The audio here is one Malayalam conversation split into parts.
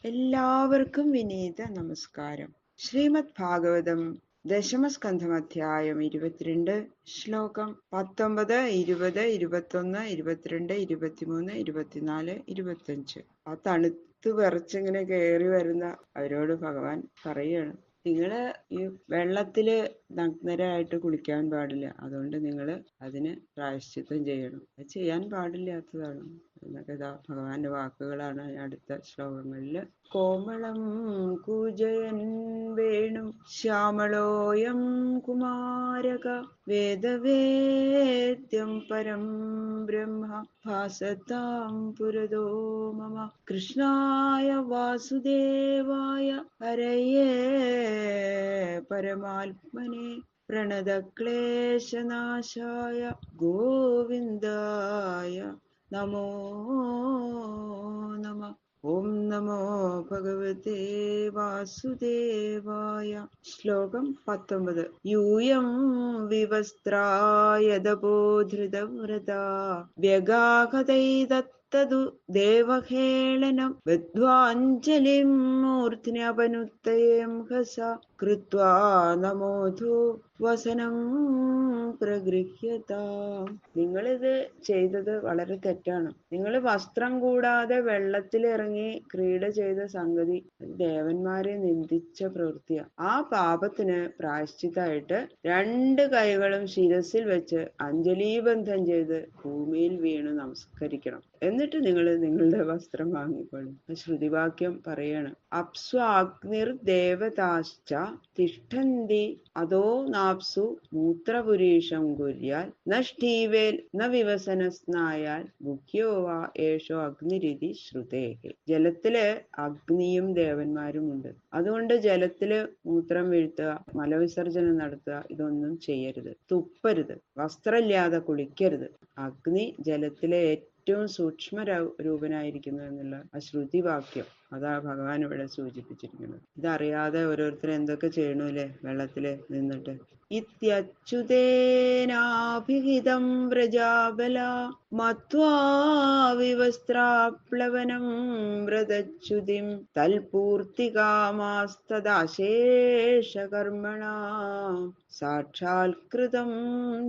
എല്ലാവർക്കും വിനീത നമസ്കാരം. ശ്രീമദ് ഭാഗവതം ദശമസ്കന്ധം അധ്യായം 22 ശ്ലോകം 19, 20, 21, 22, 23, 24, 25. ആ തണുത്ത് വിറച്ചിങ്ങനെ കയറി വരുന്ന അവരോട് ഭഗവാൻ പറയാണ്, നിങ്ങള് ഈ വെള്ളത്തില് നഗ്നരായിട്ട് കുളിക്കാൻ പാടില്ല. അതുകൊണ്ട് നിങ്ങള് അതിന് പ്രായശ്ചിത്തം ചെയ്യണം. അത് ചെയ്യാൻ പാടില്ലാത്തതാണ് എന്നൊക്കെ ഭഗവാന്റെ വാക്കുകളാണ് അടുത്ത ശ്ലോകങ്ങളില്. കോമളം കൂജയൻ വേണു ശ്യാമളോയം കുമാരക വേദവേദ്യം പരം ബ്രഹ്മ ഭാസതാം പുരതോ മമ കൃഷ്ണായ വാസുദേവായ ഹരയേ പരമാത്മനെ പ്രണതക്ലേശനാശായ ഗോവിന്ദായ നമോ നമഃ. ഓം നമോ ഭഗവതേ വാസുദേവായ. ശ്ലോകം 19. യൂയം വിവസ്ത്രായതപോധൃതവ്രതാ വ്യഗാഹതൈതത്തതു ദേവഹേളനം ബദ്ധ്വാഞ്ജലിം മൂർധ്ന്യപനുത്തയേം ഹസ കൃത്വാ നമോധു വസനം പ്രഗൃഹ്യതാം. നിങ്ങളിത് ചെയ്തത് വളരെ തെറ്റാണ്. നിങ്ങൾ വസ്ത്രം കൂടാതെ വെള്ളത്തിലിറങ്ങി ക്രീഡ ചെയ്ത സംഗതി ദേവന്മാരെ നിന്ദിച്ച പ്രവൃത്തിയാണ്. ആ പാപത്തിന് പ്രായശ്ചിത്തായിട്ട് 2 കൈകളും ശിരസിൽ വെച്ച് അഞ്ജലീബന്ധം ചെയ്ത് ഭൂമിയിൽ വീണു നമസ്കരിക്കണം. എന്നിട്ട് നിങ്ങൾ നിങ്ങളുടെ വസ്ത്രം വാങ്ങിക്കൊള്ളും. ശ്രുതിവാക്യം പറയാണ്, അപ്സ്വാഗ്നിർ ദേവതാശ്ച തിഷ്ഠന്തി അതോ നാപ്സു മൂത്രപുരീഷം കുര്യാൽ നഷ്ടീവേൽ ന വിവസനസ്നായാൽ മുഖ്യോ വാ ഏഷോ അഗ്നിരിതി ശ്രുതേഹി. ജലത്തില് അഗ്നിയും ദേവന്മാരും ഉണ്ട്. അതുകൊണ്ട് ജലത്തില് മൂത്രം വീഴ്ത്തുക, മലവിസർജനം നടത്തുക, ഇതൊന്നും ചെയ്യരുത്. തുപ്പരുത്, വസ്ത്രമില്ലാതെ കുളിക്കരുത്. അഗ്നി ജലത്തിലെ ഏറ്റവും സൂക്ഷ്മ രൂപനായിരിക്കുന്നു എന്നുള്ള ആ ശ്രുതിവാക്യം അതാ ഭഗവാൻ ഇവിടെ സൂചിപ്പിച്ചിരിക്കുന്നത്. ഇതറിയാതെ ഓരോരുത്തർ എന്തൊക്കെ ചെയ്യണല്ലേ വെള്ളത്തില് നിന്നിട്ട്. ഇത്യച്യുതേനാഭിഹിതം വ്രജാബല മത്വാ വിവസ്ത്രാപ്ലവനം വ്രതച്യുതിം തൽപൂർത്തികാമാസ്തദാശേഷകർമ്മണ സാക്ഷാത്കൃതം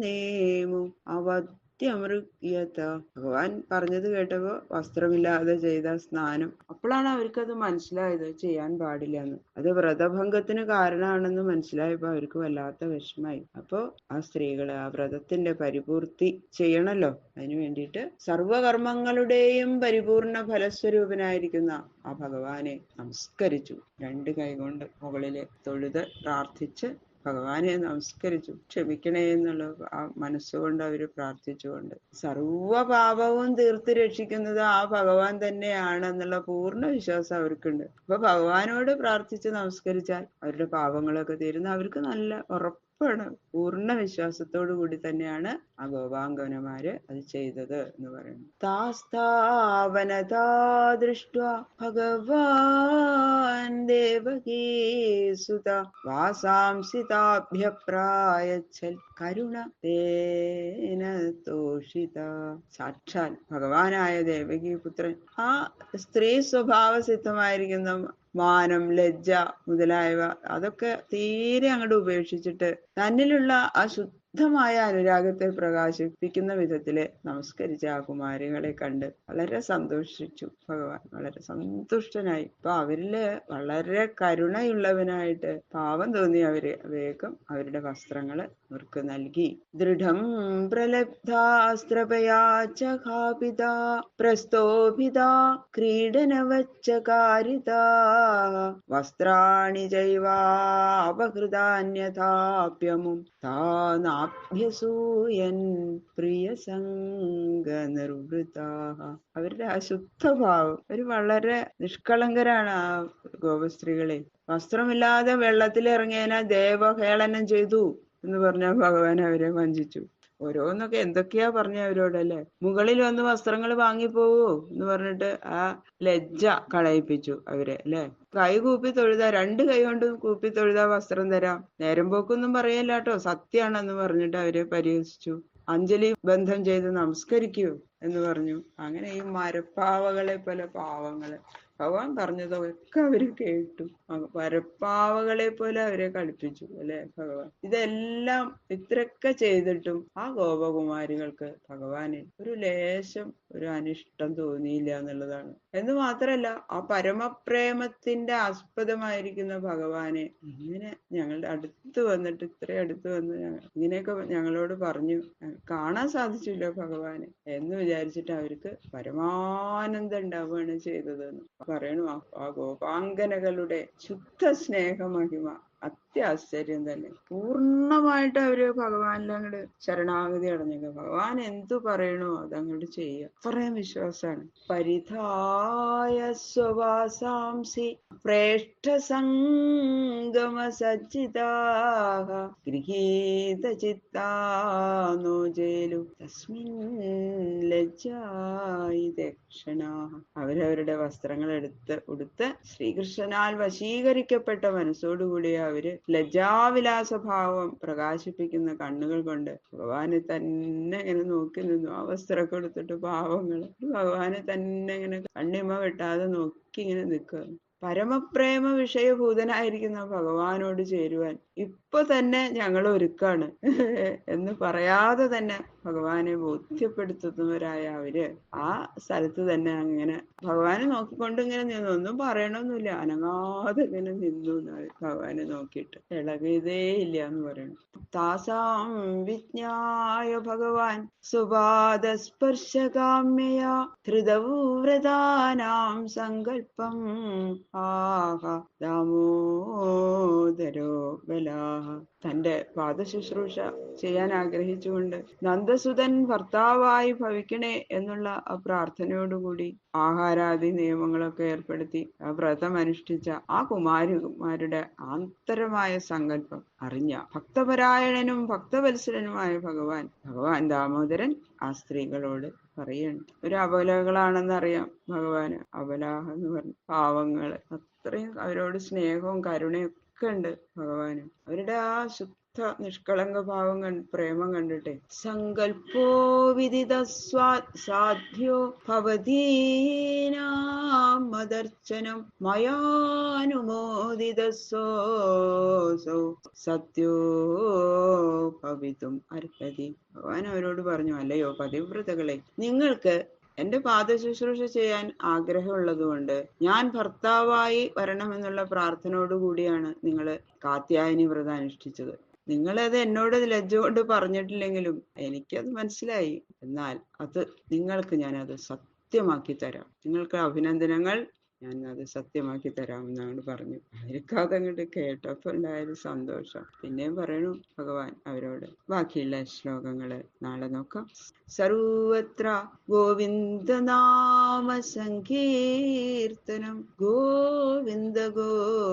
നേമു അവത്യമൃഗ്യത. ഭഗവാൻ പറഞ്ഞത് കേട്ടപ്പോ വസ്ത്രമില്ലാതെ ചെയ്ത സ്നാനം, അപ്പോഴാണ് അവർക്കത് മനസ്സിലായത് ചെയ്യാൻ പാടില്ല എന്ന്. അത് വ്രതഭംഗത്തിന് കാരണമാണെന്ന് മനസ്സിലായപ്പോ അവർക്ക് വല്ലാത്ത വിഷമായി. അപ്പോ ആ സ്ത്രീകള് ആ വ്രതത്തിന്റെ പരിപൂർത്തി ചെയ്യണല്ലോ, അതിനു വേണ്ടിയിട്ട് സർവകർമ്മങ്ങളുടെയും പരിപൂർണ ഫലസ്വരൂപനായിരിക്കുന്ന ആ ഭഗവാനെ നമസ്കരിച്ചു. 2 കൈകൊണ്ട് മുകളില് തൊഴുത് പ്രാർത്ഥിച്ച് ഭഗവാനെ നമസ്കരിച്ചു. ക്ഷമിക്കണേ എന്നുള്ള ആ മനസ്സുകൊണ്ട് അവര് പ്രാർത്ഥിച്ചുകൊണ്ട് സർവ പാപവും തീർത്ത് രക്ഷിക്കുന്നത് ആ ഭഗവാൻ തന്നെയാണെന്നുള്ള പൂർണ്ണ വിശ്വാസം അവർക്കുണ്ട്. അപ്പൊ ഭഗവാനോട് പ്രാർത്ഥിച്ച് നമസ്കരിച്ചാൽ അവരുടെ പാപങ്ങളൊക്കെ തീരുന്ന അവർക്ക് നല്ല ഉറപ്പാണ്. പൂർണ്ണ വിശ്വാസത്തോടു കൂടി തന്നെയാണ് ആ ഗോപാംഗനമാര് അത് ചെയ്തത് എന്ന് പറയുന്നു. താസ്താവനതാ ദൃഷ്ട്വാ ഭഗവാൻ ദേവകീ സുത വാസാംസിതാഭ്യപ്രായച്ഛൽ കരുണ തേന തോഷിത. സാക്ഷാൽ ഭഗവാനായ ദേവകീ പുത്രൻ ആ സ്ത്രീ സ്വഭാവ സിദ്ധമായിരിക്കുന്ന മാനം, ലജ്ജ മുതലായവ അതൊക്കെ തീരെ അങ്ങോട്ട് ഉപേക്ഷിച്ചിട്ട് തന്നിലുള്ള ആ ശുദ്ധമായ അനുരാഗത്തെ പ്രകാശിപ്പിക്കുന്ന വിധത്തില് നമസ്കരിച്ച ആ കുമാരികളെ കണ്ട് വളരെ സന്തോഷിച്ചു ഭഗവാൻ. വളരെ സന്തുഷ്ടനായി. അപ്പൊ അവരില് വളരെ കരുണയുള്ളവനായിട്ട് പാവം തോന്നി അവര് വേഗം അവരുടെ വസ്ത്രങ്ങള് അവർക്ക് നൽകി. ദൃഢം പ്രലബ്ധാസ്ത്രപയാച്ച ഖാപിത പ്രസ്തോഭിത ക്രീഡനവച്ചകാരിത വസ്ത്രാണി ചൈവാപഹൃതാന്യഥാപ്യമും താനാഭ്യസൂയൻ പ്രിയസംഗ നിർവൃതാഹ. അവരുടെ അശുദ്ധഭാവം, അവർ വളരെ നിഷ്കളങ്കരാണ് ആ ഗോപസ്ത്രീകളെ. വസ്ത്രമില്ലാതെ വെള്ളത്തിലിറങ്ങിയതിനാൽ ദേവഹേളനം ചെയ്തു എന്ന് പറഞ്ഞാൽ ഭഗവാൻ അവരെ വഞ്ചിച്ചു. ഓരോന്നൊക്കെ എന്തൊക്കെയാ പറഞ്ഞ അവരോടല്ലേ. മുകളിൽ വന്ന് വസ്ത്രങ്ങൾ വാങ്ങിപ്പോവൂ എന്ന് പറഞ്ഞിട്ട് ആ ലജ്ജ കളയിപ്പിച്ചു അവരെ അല്ലെ. കൈ കൂപ്പി തൊഴുതാ, 2 കൈ കൊണ്ട് കൂപ്പി തൊഴുതാ വസ്ത്രം തരാം. നേരം പോക്കൊന്നും പറയല്ല കേട്ടോ, സത്യാണെന്ന് പറഞ്ഞിട്ട് അവരെ പരിഹസിച്ചു. അഞ്ജലി ബന്ധം ചെയ്ത് നമസ്കരിക്കൂ എന്ന് പറഞ്ഞു. അങ്ങനെ ഈ മരപ്പാവകളെ പോലെ പാവങ്ങള് ഭഗവാൻ പറഞ്ഞതൊക്കെ അവര് കേട്ടു. പരപ്പാവകളെ പോലെ അവരെ കളിപ്പിച്ചു അല്ലെ ഭഗവാൻ. ഇതെല്ലാം ഇത്രയൊക്കെ ചെയ്തിട്ടും ആ ഗോപകുമാരികൾക്ക് ഭഗവാന് ഒരു ലേശം ഒരു അനിഷ്ടം തോന്നിയില്ല എന്നുള്ളതാണ്. എന്ന് മാത്രല്ല, ആ പരമപ്രേമത്തിന്റെ ആസ്പദമായിരിക്കുന്ന ഭഗവാനെ ഇങ്ങനെ ഞങ്ങളുടെ അടുത്ത് വന്നിട്ട്, ഇത്രയും അടുത്ത് വന്ന് ഇങ്ങനെയൊക്കെ ഞങ്ങളോട് പറഞ്ഞു. കാണാൻ സാധിച്ചില്ല ഭഗവാനെ എന്ന് വിചാരിച്ചിട്ട് അവർക്ക് പരമാനന്ദം ഉണ്ടാവുകയാണ് ചെയ്തതെന്ന് പറയണു. ആ ഗോപാംഗനകളുടെ ശുദ്ധ സ്നേഹമഹിമ അത്യാശ്ചര്യം തന്നെ. പൂർണ്ണമായിട്ട് അവര് ഭഗവാനിൽ അങ്ങോട്ട് ശരണാഗതി അടഞ്ഞേക്ക. ഭഗവാൻ എന്തു പറയണോ അതങ്ങോട്ട് ചെയ്യുക. അത്രയും വിശ്വാസമാണ്. പരിധായ സ്വവാസാംസി പ്രേഷ്ഠസംഗമ സജ്ജിതാഃ ഗൃഹീത ചിത്താനോ ജേലു തസ്മിൻ ലജ്ജായി ദക്ഷണാഃ. അവരവരുടെ വസ്ത്രങ്ങൾ ഉടുത്ത് ശ്രീകൃഷ്ണനാൽ വശീകരിക്കപ്പെട്ട മനസ്സോടുകൂടി അവര് ലജ്ജാവിലാസ ഭാവം പ്രകാശിപ്പിക്കുന്ന കണ്ണുകൾ കൊണ്ട് ഭഗവാനെ തന്നെ ഇങ്ങനെ നോക്കി നിന്നു. ആ വസ്ത്രമൊക്കെ എടുത്തിട്ട് പാവങ്ങള് ഭഗവാനെ തന്നെ ഇങ്ങനെ കണ്ണിമ വെട്ടാതെ നോക്കി ഇങ്ങനെ നിൽക്കുക. പരമപ്രേമ വിഷയഭൂതനായിരിക്കുന്ന ഭഗവാനോട് ചേരുവാൻ ഇപ്പൊ തന്നെ ഞങ്ങൾ ഒരുക്കാണ് എന്ന് പറയാതെ തന്നെ ഭഗവാനെ ബോധ്യപ്പെടുത്തുന്നവരായ അവര് ആ സ്ഥലത്ത് തന്നെ അങ്ങനെ ഭഗവാനെ നോക്കിക്കൊണ്ട് ഇങ്ങനെ നിന്നു. ഒന്നും പറയണമെന്നില്ല, അനങ്ങാതെ ഇങ്ങനെ നിന്നു. ഭഗവാനെ നോക്കിയിട്ട് ഇളകിയതേ ഇല്ല എന്ന് പറയണു. താസാം വിജ്ഞായ ഭഗവാൻ സുപാദസ്പർശകാമ്യയാ ധൃതവ്രതാനാം സങ്കല്പം ആഹ ദാമോദരോ ബലാഹ. തന്റെ പാദശുശ്രൂഷ ചെയ്യാൻ ആഗ്രഹിച്ചുകൊണ്ട് നന്ദസുതൻ ഭർത്താവായി ഭവിക്കണേ എന്നുള്ള ആ പ്രാർത്ഥനയോടുകൂടി ആഹാരാദി നിയമങ്ങളൊക്കെ ഏർപ്പെടുത്തി ആ വ്രതം അനുഷ്ഠിച്ച ആ കുമാരിമാരുടെ ആന്തരമായ സങ്കല്പം അറിഞ്ഞ ഭക്തപരായണനും ഭക്തവത്സരനുമായ ഭഗവാൻ ദാമോദരൻ ആ സ്ത്രീകളോട് പറയാണ്. ഒരു അബലകളാണെന്നറിയാം ഭഗവാന്. അബലാഹ എന്ന് പറഞ്ഞു പാവങ്ങള്. അത്രയും അവരോട് സ്നേഹവും കരുണയും ഒക്കെ ഉണ്ട് ഭഗവാന്. അവരുടെ ആ ശുദ്ധ നിഷ്കളങ്ക ഭാവം പ്രേമം കണ്ടിട്ടെ സങ്കൽപ്പോ വിദിത സാധ്യോ ഭവതീനാം മദർച്ചനം മയാനുമോദിതസോ സത്യോ ഭവിതും അർഹതി. ഭഗവാൻ അവരോട് പറഞ്ഞു, അല്ലയോ പതിവ്രതകളെ, നിങ്ങൾക്ക് എന്റെ പാദശുശ്രൂഷ ചെയ്യാൻ ആഗ്രഹമുള്ളതുകൊണ്ട് ഞാൻ ഭർത്താവായി വരണമെന്നുള്ള പ്രാർത്ഥനയോടുകൂടിയാണ് നിങ്ങൾ കാത്യായനി വ്രതം അനുഷ്ഠിച്ചത്. നിങ്ങളത് എന്നോട് ലജ്ജ കൊണ്ട് പറഞ്ഞിട്ടില്ലെങ്കിലും എനിക്കത് മനസ്സിലായി. എന്നാൽ അത് നിങ്ങൾക്ക് ഞാനത് സത്യമാക്കി തരാം. നിങ്ങൾക്ക് അഭിനന്ദനങ്ങൾ, ഞാൻ അത് സത്യമാക്കി തരാമെന്നാണ് പറഞ്ഞു. അവർക്ക് അങ്ങോട്ട് കേട്ടപ്പോ ഉണ്ടായൊരു സന്തോഷം. പിന്നെയും പറയണു ഭഗവാൻ അവരോട്. ബാക്കിയുള്ള ശ്ലോകങ്ങള് നാളെ നോക്കാം. സർവത്ര ഗോവിന്ദനാമ സങ്കീർത്തനം ഗോവിന്ദ ഗോവിന്ദ